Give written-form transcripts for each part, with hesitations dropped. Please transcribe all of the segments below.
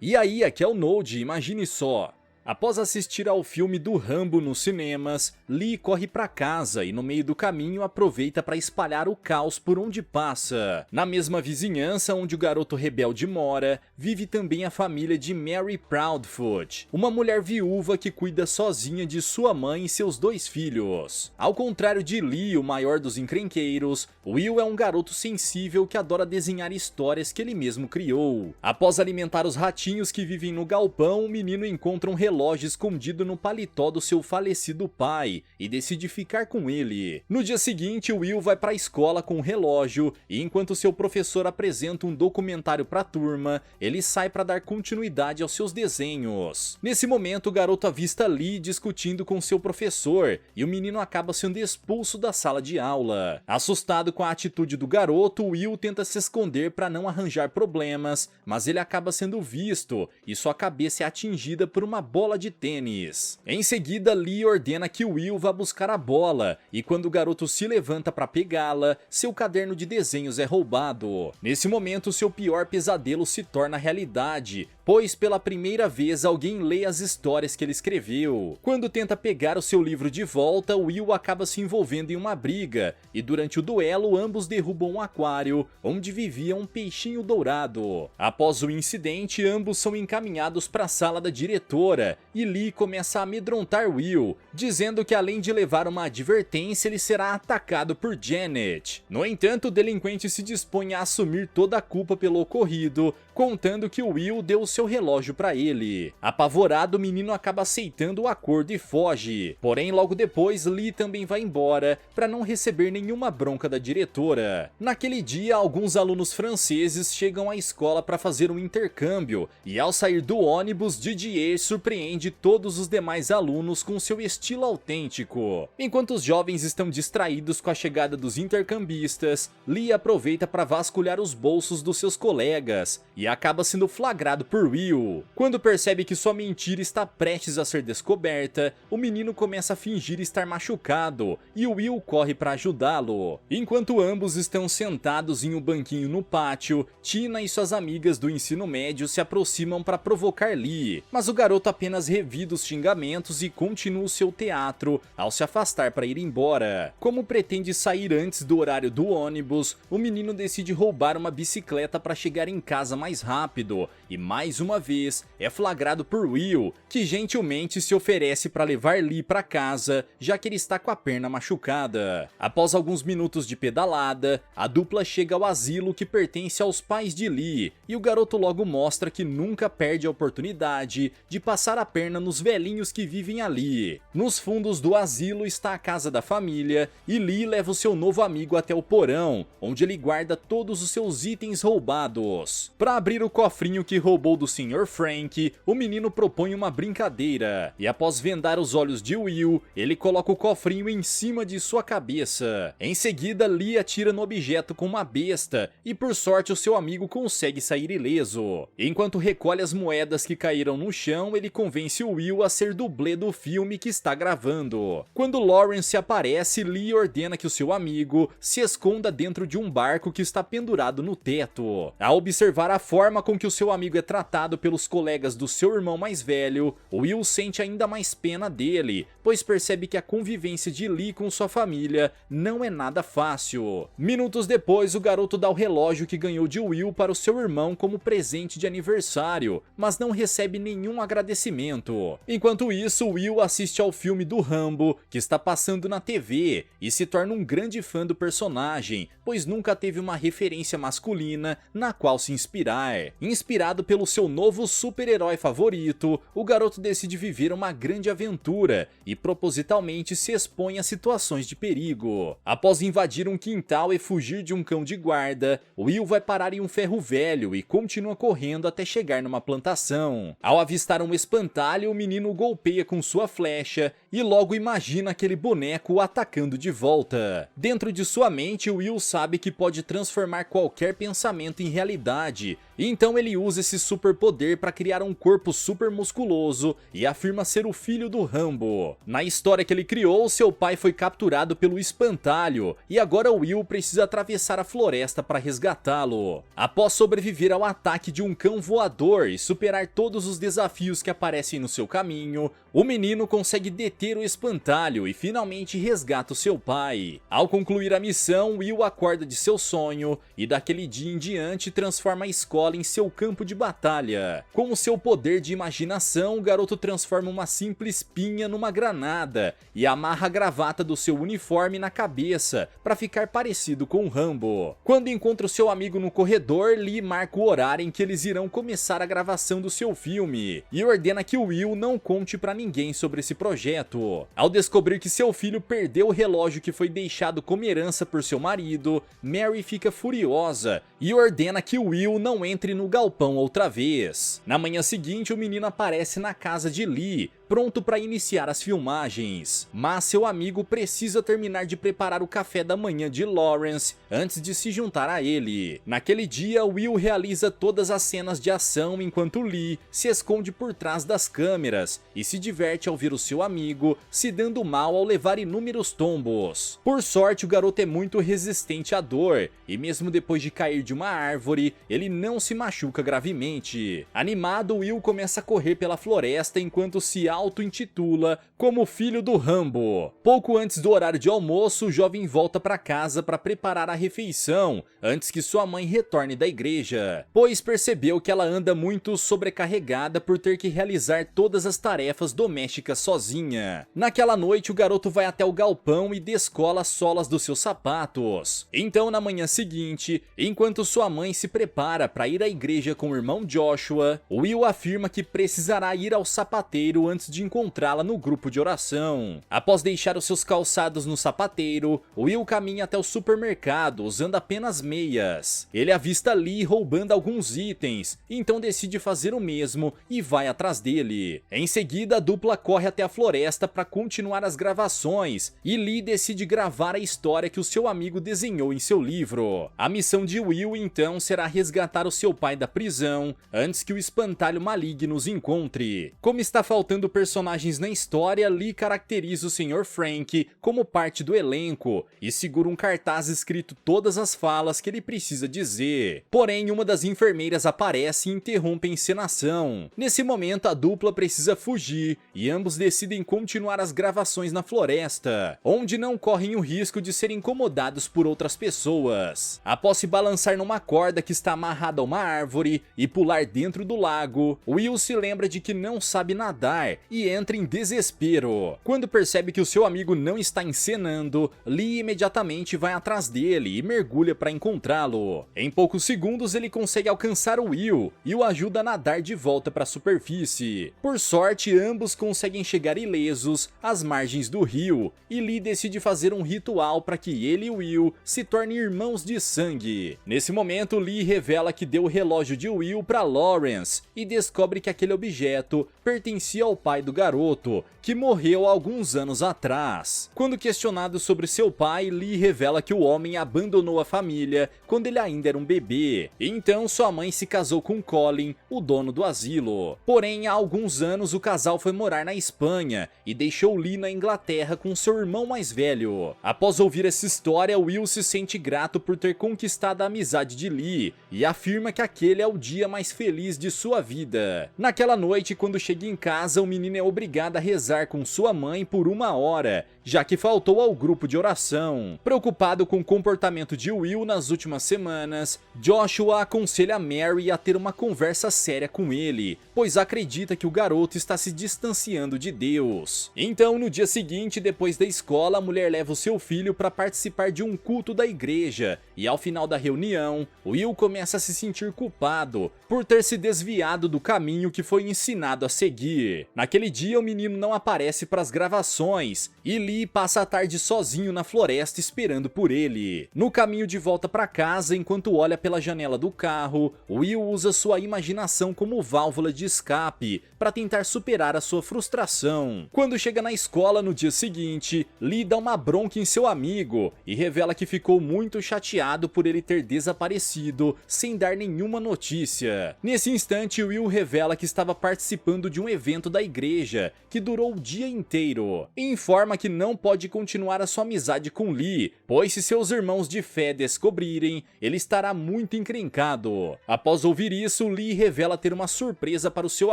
E aí, aqui é o Node, imagine só. Após assistir ao filme do Rambo nos cinemas, Lee corre para casa e no meio do caminho aproveita para espalhar o caos por onde passa. Na mesma vizinhança onde o garoto rebelde mora, vive também a família de Mary Proudfoot, uma mulher viúva que cuida sozinha de sua mãe e seus 2 filhos. Ao contrário de Lee, o maior dos encrenqueiros, Will é um garoto sensível que adora desenhar histórias que ele mesmo criou. Após alimentar os ratinhos que vivem no galpão, o menino encontra um relógio escondido no paletó do seu falecido pai e decide ficar com ele. No dia seguinte, Will vai para a escola com o relógio e enquanto seu professor apresenta um documentário para a turma, ele sai para dar continuidade aos seus desenhos. Nesse momento, o garoto avista Lee discutindo com seu professor e o menino acaba sendo expulso da sala de aula. Assustado com a atitude do garoto, Will tenta se esconder para não arranjar problemas, mas ele acaba sendo visto e sua cabeça é atingida por uma bola de tênis. Em seguida, Lee ordena que Will vá buscar a bola, e quando o garoto se levanta para pegá-la, seu caderno de desenhos é roubado. Nesse momento, seu pior pesadelo se torna realidade, pois pela primeira vez alguém lê as histórias que ele escreveu. Quando tenta pegar o seu livro de volta, Will acaba se envolvendo em uma briga, e durante o duelo ambos derrubam um aquário, onde vivia um peixinho dourado. Após o incidente, ambos são encaminhados para a sala da diretora, e Lee começa a amedrontar Will, dizendo que além de levar uma advertência, ele será atacado por Janet. No entanto, o delinquente se dispõe a assumir toda a culpa pelo ocorrido, contando que Will deu seu relógio para ele. Apavorado, o menino acaba aceitando o acordo e foge. Porém, logo depois, Lee também vai embora para não receber nenhuma bronca da diretora. Naquele dia, alguns alunos franceses chegam à escola para fazer um intercâmbio, e ao sair do ônibus, Didier surpreende todos os demais alunos com seu estilo autêntico. Enquanto os jovens estão distraídos com a chegada dos intercambistas, Lee aproveita para vasculhar os bolsos dos seus colegas e acaba sendo flagrado por Will. Quando percebe que sua mentira está prestes a ser descoberta, o menino começa a fingir estar machucado e Will corre para ajudá-lo. Enquanto ambos estão sentados em um banquinho no pátio, Tina e suas amigas do ensino médio se aproximam para provocar Lee, mas o garoto apenas revida os xingamentos e continua o seu teatro ao se afastar para ir embora. Como pretende sair antes do horário do ônibus, o menino decide roubar uma bicicleta para chegar em casa mais rápido e mais uma vez é flagrado por Will, que gentilmente se oferece para levar Lee para casa, já que ele está com a perna machucada. Após alguns minutos de pedalada, a dupla chega ao asilo que pertence aos pais de Lee, e o garoto logo mostra que nunca perde a oportunidade de passar a perna nos velhinhos que vivem ali. Nos fundos do asilo está a casa da família, e Lee leva o seu novo amigo até o porão, onde ele guarda todos os seus itens roubados. Para abrir o cofrinho que roubou do Sr. Frank, o menino propõe uma brincadeira, e após vendar os olhos de Will, ele coloca o cofrinho em cima de sua cabeça. Em seguida, Lee atira no objeto com uma besta, e por sorte o seu amigo consegue sair ileso. Enquanto recolhe as moedas que caíram no chão, ele convence o Will a ser dublê do filme que está gravando. Quando Lawrence aparece, Lee ordena que o seu amigo se esconda dentro de um barco que está pendurado no teto. Ao observar a forma com que o seu amigo é tratado pelos colegas do seu irmão mais velho, Will sente ainda mais pena dele, pois percebe que a convivência de Lee com sua família não é nada fácil. Minutos depois, o garoto dá o relógio que ganhou de Will para o seu irmão como presente de aniversário, mas não recebe nenhum agradecimento. Enquanto isso, Will assiste ao filme do Rambo, que está passando na TV, e se torna um grande fã do personagem, pois nunca teve uma referência masculina na qual se inspirar. Inspirado pelo seu novo super-herói favorito, o garoto decide viver uma grande aventura e propositalmente se expõe a situações de perigo. Após invadir um quintal e fugir de um cão de guarda, Will vai parar em um ferro velho e continua correndo até chegar numa plantação. Ao avistar um espantalho, o menino o golpeia com sua flecha e logo imagina aquele boneco o atacando de volta. Dentro de sua mente, Will sabe que pode transformar qualquer pensamento em realidade Então ele usa esse superpoder para criar um corpo super musculoso e afirma ser o filho do Rambo. Na história que ele criou, seu pai foi capturado pelo espantalho e agora Will precisa atravessar a floresta para resgatá-lo. Após sobreviver ao ataque de um cão voador e superar todos os desafios que aparecem no seu caminho, o menino consegue deter o espantalho e finalmente resgata o seu pai. Ao concluir a missão, Will acorda de seu sonho e daquele dia em diante transforma a escola em seu campo de batalha. Com o seu poder de imaginação, o garoto transforma uma simples pinha numa granada e amarra a gravata do seu uniforme na cabeça para ficar parecido com o Rambo. Quando encontra o seu amigo no corredor, Lee marca o horário em que eles irão começar a gravação do seu filme e ordena que Will não conte para ninguém sobre esse projeto. Ao descobrir que seu filho perdeu o relógio que foi deixado como herança por seu marido, Mary fica furiosa e ordena que Will não entre no galpão outra vez. Na manhã seguinte, o menino aparece na casa de Lee, pronto para iniciar as filmagens, mas seu amigo precisa terminar de preparar o café da manhã de Lawrence antes de se juntar a ele. Naquele dia, Will realiza todas as cenas de ação enquanto Lee se esconde por trás das câmeras e se diverte ao ver o seu amigo se dando mal ao levar inúmeros tombos. Por sorte, o garoto é muito resistente à dor e mesmo depois de cair de uma árvore, ele não se machuca gravemente. Animado, Will começa a correr pela floresta enquanto se auto-intitula como filho do Rambo. Pouco antes do horário de almoço, o jovem volta para casa para preparar a refeição antes que sua mãe retorne da igreja, pois percebeu que ela anda muito sobrecarregada por ter que realizar todas as tarefas domésticas sozinha. Naquela noite, o garoto vai até o galpão e descola as solas dos seus sapatos. Então, na manhã seguinte, enquanto sua mãe se prepara para ir à igreja com o irmão Joshua, Will afirma que precisará ir ao sapateiro antes de encontrá-la no grupo de oração. Após deixar os seus calçados no sapateiro, Will caminha até o supermercado usando apenas meias. Ele avista Lee roubando alguns itens, então decide fazer o mesmo e vai atrás dele. Em seguida, a dupla corre até a floresta para continuar as gravações e Lee decide gravar a história que o seu amigo desenhou em seu livro. A missão de Will então será resgatar o seu pai da prisão antes que o espantalho maligno os encontre. Como está faltando personagens na história, Lee caracteriza o Sr. Frank como parte do elenco e segura um cartaz escrito todas as falas que ele precisa dizer. Porém, uma das enfermeiras aparece e interrompe a encenação. Nesse momento, a dupla precisa fugir e ambos decidem continuar as gravações na floresta, onde não correm o risco de serem incomodados por outras pessoas. Após se balançar numa corda que está amarrada a uma árvore e pular dentro do lago, Will se lembra de que não sabe nadar e entra em desespero. Quando percebe que o seu amigo não está encenando, Lee imediatamente vai atrás dele e mergulha para encontrá-lo. Em poucos segundos ele consegue alcançar o Will e o ajuda a nadar de volta para a superfície. Por sorte, ambos conseguem chegar ilesos às margens do rio e Lee decide fazer um ritual para que ele e Will se tornem irmãos de sangue. Nesse momento, Lee revela que deu o relógio de Will para Lawrence e descobre que aquele objeto pertencia ao pai do garoto, que morreu há alguns anos atrás. Quando questionado sobre seu pai, Lee revela que o homem abandonou a família quando ele ainda era um bebê. Então sua mãe se casou com Colin, o dono do asilo. Porém, há alguns anos o casal foi morar na Espanha e deixou Lee na Inglaterra com seu irmão mais velho. Após ouvir essa história, Will se sente grato por ter conquistado a amizade de Lee e afirma que aquele é o dia mais feliz de sua vida. Naquela noite, quando chega em casa, o menino é obrigado a rezar com sua mãe por 1 hora, já que faltou ao grupo de oração. Preocupado com o comportamento de Will nas últimas semanas, Joshua aconselha Mary a ter uma conversa séria com ele, pois acredita que o garoto está se distanciando de Deus. Então, no dia seguinte, depois da escola, a mulher leva o seu filho para participar de um culto da igreja, e ao final da reunião, Will começa a se sentir culpado por ter se desviado do caminho que foi ensinado a seguir. Naquele dia, o menino não aparece para as gravações e Lee passa a tarde sozinho na floresta esperando por ele. No caminho de volta para casa, enquanto olha pela janela do carro, Will usa sua imaginação como válvula de escape para tentar superar a sua frustração. Quando chega na escola no dia seguinte, Lee dá uma bronca em seu amigo e revela que ficou muito chateado por ele ter desaparecido sem dar nenhum nenhuma notícia. Nesse instante, Will revela que estava participando de um evento da igreja, que durou o dia inteiro, e informa que não pode continuar a sua amizade com Lee, pois se seus irmãos de fé descobrirem, ele estará muito encrencado. Após ouvir isso, Lee revela ter uma surpresa para o seu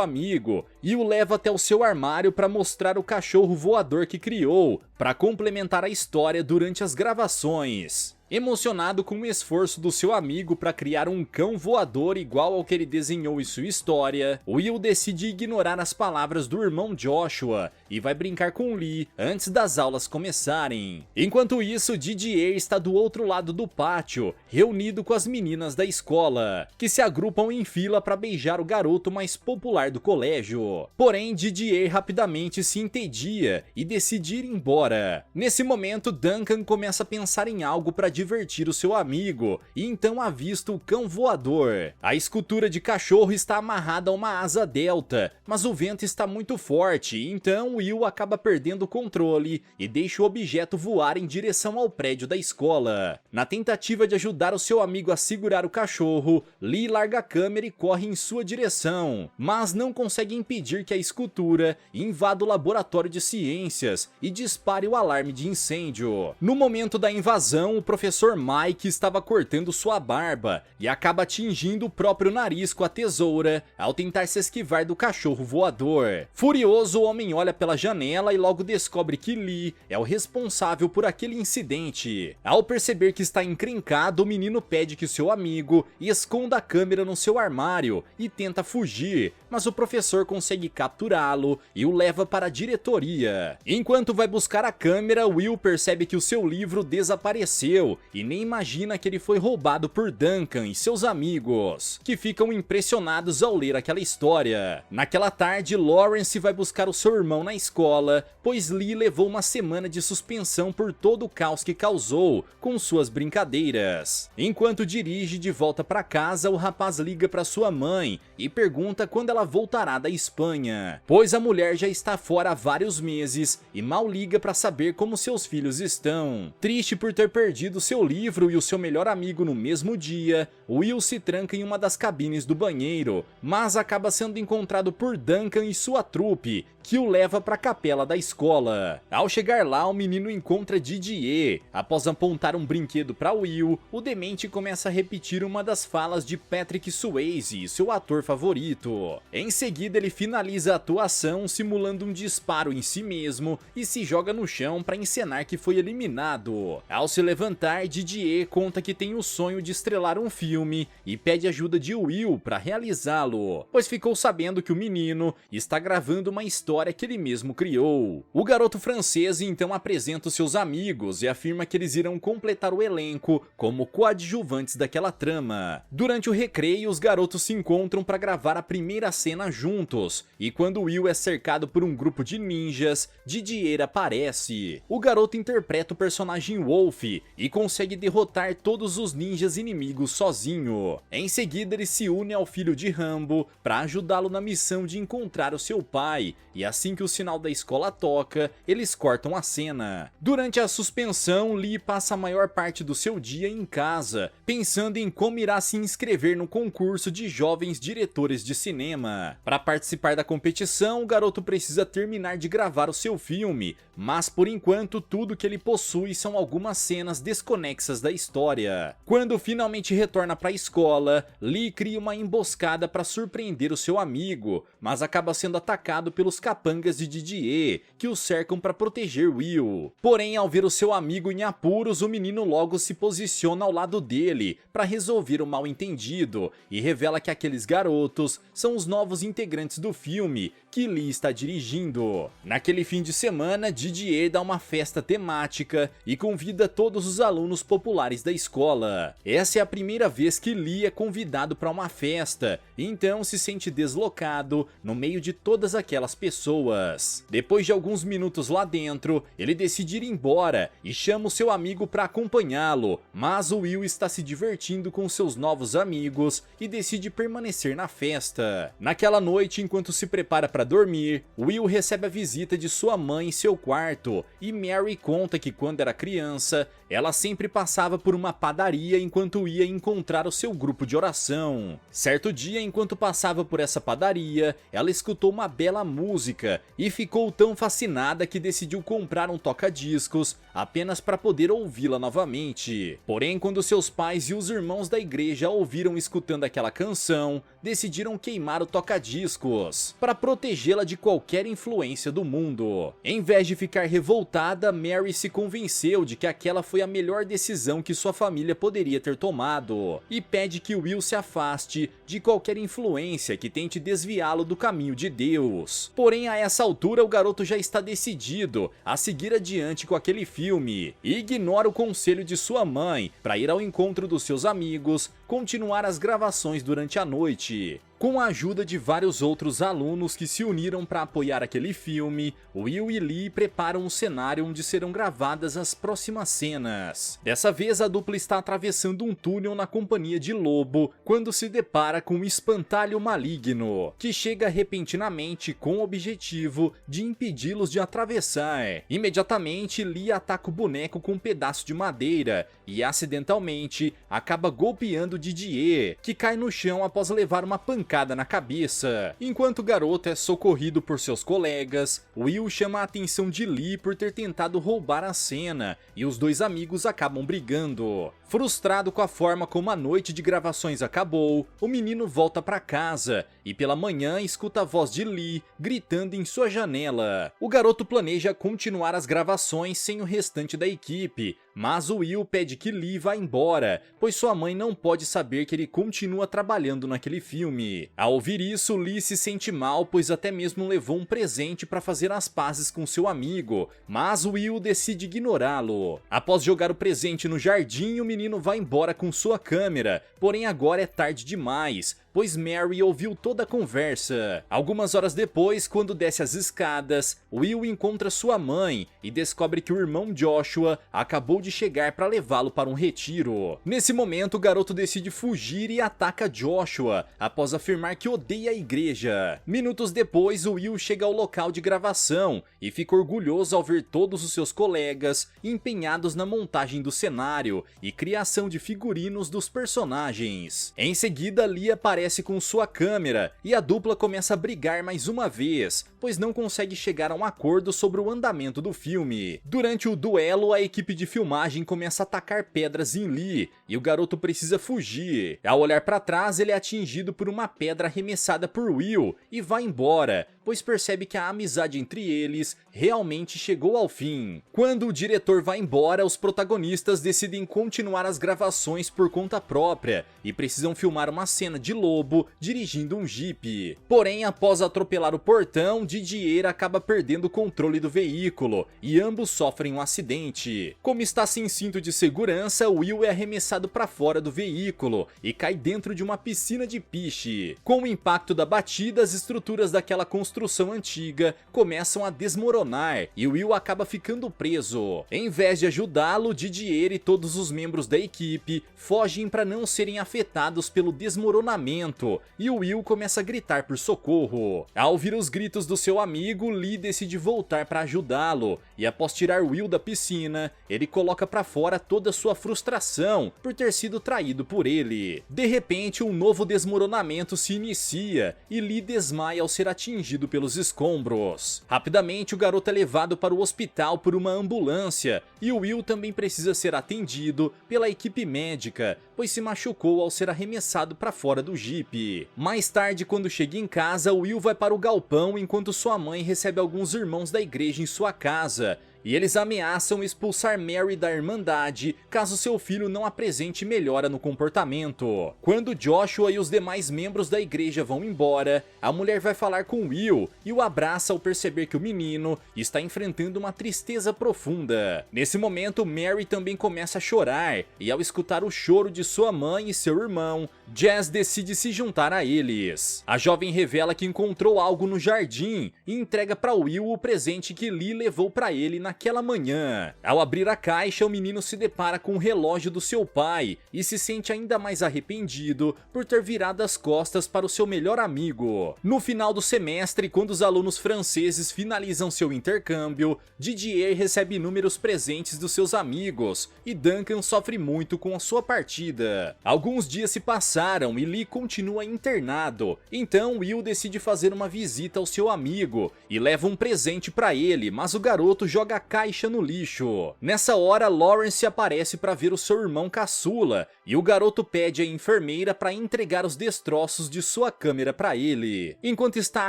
amigo, e o leva até o seu armário para mostrar o cachorro voador que criou, para complementar a história durante as gravações. Emocionado com o esforço do seu amigo para criar um cão voador igual ao que ele desenhou em sua história, Will decide ignorar as palavras do irmão Joshua e vai brincar com Lee antes das aulas começarem. Enquanto isso, Didier está do outro lado do pátio, reunido com as meninas da escola, que se agrupam em fila para beijar o garoto mais popular do colégio. Porém, Didier rapidamente se entedia e decide ir embora. Nesse momento, Duncan começa a pensar em algo para divertir o seu amigo, e então avista o cão voador. A escultura de cachorro está amarrada a uma asa delta, mas o vento está muito forte, então Will acaba perdendo o controle e deixa o objeto voar em direção ao prédio da escola. Na tentativa de ajudar o seu amigo a segurar o cachorro, Lee larga a câmera e corre em sua direção, mas não consegue impedir que a escultura invada o laboratório de ciências e dispare o alarme de incêndio. No momento da invasão, o professor Mike estava cortando sua barba e acaba atingindo o próprio nariz com a tesoura ao tentar se esquivar do cachorro voador. Furioso, o homem olha pela janela e logo descobre que Lee é o responsável por aquele incidente. Ao perceber que está encrencado, o menino pede que seu amigo esconda a câmera no seu armário e tenta fugir, mas o professor consegue capturá-lo e o leva para a diretoria. Enquanto vai buscar a câmera, Will percebe que o seu livro desapareceu e nem imagina que ele foi roubado por Duncan e seus amigos, que ficam impressionados ao ler aquela história. Naquela tarde, Lawrence vai buscar o seu irmão na escola, pois Lee levou uma semana de suspensão por todo o caos que causou com suas brincadeiras. Enquanto dirige de volta para casa, o rapaz liga para sua mãe e pergunta quando ela voltará da Espanha, pois a mulher já está fora há vários meses e mal liga para saber como seus filhos estão. Triste por ter perdido seu livro e o seu melhor amigo no mesmo dia, Will se tranca em uma das cabines do banheiro, mas acaba sendo encontrado por Duncan e sua trupe, que o leva para a capela da escola. Ao chegar lá, o menino encontra Didier. Após apontar um brinquedo para Will, o demente começa a repetir uma das falas de Patrick Swayze, seu ator favorito. Em seguida, ele finaliza a atuação simulando um disparo em si mesmo e se joga no chão para encenar que foi eliminado. Ao se levantar, Didier conta que tem o sonho de estrelar um filme e pede ajuda de Will para realizá-lo, pois ficou sabendo que o menino está gravando uma história que ele mesmo criou. O garoto francês então apresenta os seus amigos e afirma que eles irão completar o elenco como coadjuvantes daquela trama. Durante o recreio, os garotos se encontram para gravar a primeira cena juntos, e quando Will é cercado por um grupo de ninjas, Didier aparece. O garoto interpreta o personagem Wolf e consegue derrotar todos os ninjas inimigos sozinho. Em seguida, ele se une ao filho de Rambo para ajudá-lo na missão de encontrar o seu pai, e assim que o sinal da escola toca, eles cortam a cena. Durante a suspensão, Lee passa a maior parte do seu dia em casa, pensando em como irá se inscrever no concurso de jovens diretores de cinema. Para participar da competição, o garoto precisa terminar de gravar o seu filme, mas por enquanto tudo que ele possui são algumas cenas desconexas da história. Quando finalmente retorna para a escola, Lee cria uma emboscada para surpreender o seu amigo, mas acaba sendo atacado pelos capangas de Didier, que o cercam para proteger Will. Porém, ao ver o seu amigo em apuros, o menino logo se posiciona ao lado dele para resolver o mal-entendido e revela que aqueles garotos são os novos integrantes do filme que Lee está dirigindo. Naquele fim de semana, Didier dá uma festa temática e convida todos os alunos populares da escola. Essa é a primeira vez que Lee é convidado para uma festa, e então se sente deslocado no meio de todas aquelas pessoas. Depois de alguns minutos lá dentro, ele decide ir embora e chama o seu amigo para acompanhá-lo, mas o Will está se divertindo com seus novos amigos e decide permanecer na festa. Naquela noite, enquanto se prepara para dormir, Will recebe a visita de sua mãe em seu quarto, e Mary conta que quando era criança, ela sempre passava por uma padaria enquanto ia encontrar o seu grupo de oração. Certo dia, enquanto passava por essa padaria, ela escutou uma bela música e ficou tão fascinada que decidiu comprar um toca-discos apenas para poder ouvi-la novamente. Porém, quando seus pais e os irmãos da igreja a ouviram escutando aquela canção, decidiram queimar o toca-discos para protegê-la de qualquer influência do mundo. Em vez de ficar revoltada, Mary se convenceu de que aquela foi a melhor decisão que sua família poderia ter tomado e pede que Will se afaste de qualquer influência que tente desviá-lo do caminho de Deus. Porém, a essa altura o garoto já está decidido a seguir adiante com aquele filme e ignora o conselho de sua mãe para ir ao encontro dos seus amigos, continuar as gravações durante a noite. Com a ajuda de vários outros alunos que se uniram para apoiar aquele filme, Will e Lee preparam um cenário onde serão gravadas as próximas cenas. Dessa vez, a dupla está atravessando um túnel na companhia de Lobo quando se depara com um espantalho maligno, que chega repentinamente com o objetivo de impedi-los de atravessar. Imediatamente, Lee ataca o boneco com um pedaço de madeira e acidentalmente acaba golpeando Didier, que cai no chão após levar uma pancada na cabeça. Enquanto o garoto é socorrido por seus colegas, Will chama a atenção de Lee por ter tentado roubar a cena e os dois amigos acabam brigando. Frustrado com a forma como a noite de gravações acabou, o menino volta para casa e pela manhã escuta a voz de Lee gritando em sua janela. O garoto planeja continuar as gravações sem o restante da equipe, mas o Will pede que Lee vá embora, pois sua mãe não pode saber que ele continua trabalhando naquele filme. Ao ouvir isso, Lee se sente mal, pois até mesmo levou um presente para fazer as pazes com seu amigo, mas Will decide ignorá-lo. Após jogar o presente no jardim, o menino vai embora com sua câmera, porém agora é tarde demais, pois Mary ouviu toda a conversa. Algumas horas depois, quando desce as escadas, Will encontra sua mãe e descobre que o irmão Joshua acabou de chegar para levá-lo para um retiro. Nesse momento, o garoto decide fugir e ataca Joshua, após afirmar que odeia a igreja. Minutos depois, Will chega ao local de gravação e fica orgulhoso ao ver todos os seus colegas empenhados na montagem do cenário e criação de figurinos dos personagens. Em seguida, Lee aparece com sua câmera e a dupla começa a brigar mais uma vez, pois não consegue chegar a um acordo sobre o andamento do filme. Durante o duelo, a equipe de filmagem começa a atacar pedras em Lee e o garoto precisa fugir. Ao olhar para trás, ele é atingido por uma pedra arremessada por Will e vai embora, pois percebe que a amizade entre eles realmente chegou ao fim. Quando o diretor vai embora, os protagonistas decidem continuar as gravações por conta própria e precisam filmar uma cena de Lobo dirigindo um Jeep. Porém, após atropelar o portão, Didier acaba perdendo o controle do veículo e ambos sofrem um acidente. Como está sem cinto de segurança, Will é arremessado para fora do veículo e cai dentro de uma piscina de piche. Com o impacto da batida, as estruturas daquela construção antiga começam a desmoronar e Will acaba ficando preso. Em vez de ajudá-lo, Didier e todos os membros da equipe fogem para não serem afetados pelo desmoronamento e o Will começa a gritar por socorro. Ao ouvir os gritos do seu amigo, Lee decide voltar para ajudá-lo e após tirar Will da piscina, ele coloca para fora toda sua frustração por ter sido traído por ele. De repente, um novo desmoronamento se inicia e Lee desmaia ao ser atingido pelos escombros. Rapidamente, o garoto é levado para o hospital por uma ambulância e o Will também precisa ser atendido pela equipe médica, pois se machucou ao ser arremessado para fora do Jeep. Mais tarde, quando chega em casa, Will vai para o galpão enquanto sua mãe recebe alguns irmãos da igreja em sua casa. E eles ameaçam expulsar Mary da Irmandade caso seu filho não apresente melhora no comportamento. Quando Joshua e os demais membros da igreja vão embora, a mulher vai falar com Will e o abraça ao perceber que o menino está enfrentando uma tristeza profunda. Nesse momento, Mary também começa a chorar e ao escutar o choro de sua mãe e seu irmão, Jazz decide se juntar a eles. A jovem revela que encontrou algo no jardim e entrega para Will o presente que Lee levou para ele naquela manhã. Ao abrir a caixa, o menino se depara com o relógio do seu pai e se sente ainda mais arrependido por ter virado as costas para o seu melhor amigo. No final do semestre, quando os alunos franceses finalizam seu intercâmbio, Didier recebe inúmeros presentes dos seus amigos e Duncan sofre muito com a sua partida. Alguns dias se passaram e Lee continua internado, então Will decide fazer uma visita ao seu amigo e leva um presente para ele, mas o garoto joga a caixa no lixo. Nessa hora, Lawrence aparece para ver o seu irmão caçula e o garoto pede à enfermeira para entregar os destroços de sua câmera para ele. Enquanto está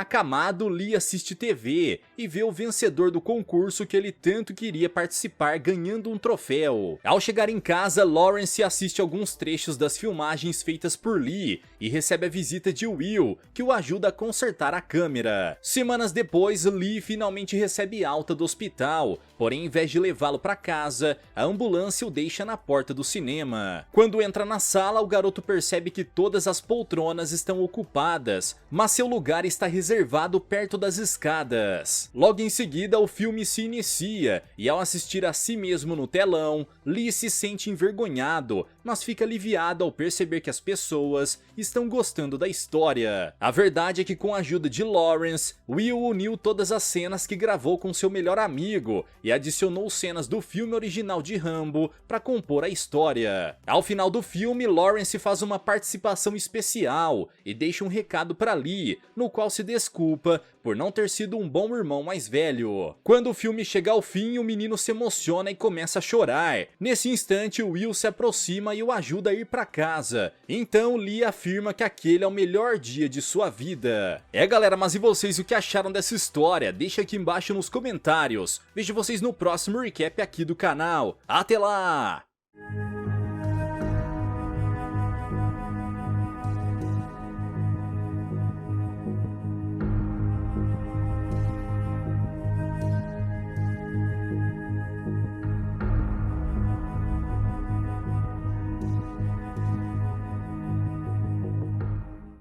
acamado, Lee assiste TV e vê o vencedor do concurso que ele tanto queria participar ganhando um troféu. Ao chegar em casa, Lawrence assiste alguns trechos das filmagens feitas por Lee e recebe a visita de Will, que o ajuda a consertar a câmera. Semanas depois, Lee finalmente recebe alta do hospital, porém, em vez de levá-lo para casa, a ambulância o deixa na porta do cinema. Quando entra na sala, o garoto percebe que todas as poltronas estão ocupadas, mas seu lugar está reservado perto das escadas. Logo em seguida, o filme se inicia e ao assistir a si mesmo no telão, Lee se sente envergonhado, mas fica aliviado ao perceber que as pessoas estão gostando da história. A verdade é que com a ajuda de Lawrence, Will uniu todas as cenas que gravou com seu melhor amigo e adicionou cenas do filme original de Rambo para compor a história. Ao final do filme, Lawrence faz uma participação especial e deixa um recado para Lee, no qual se desculpa por não ter sido um bom irmão mais velho. Quando o filme chega ao fim, o menino se emociona e começa a chorar. Nesse instante, Will se aproxima e o ajuda a ir para casa. Então Lee afirma que aquele é o melhor dia de sua vida. Galera, mas e vocês, o que acharam dessa história? Deixa aqui embaixo nos comentários. Vejo vocês no próximo recap aqui do canal. Até lá!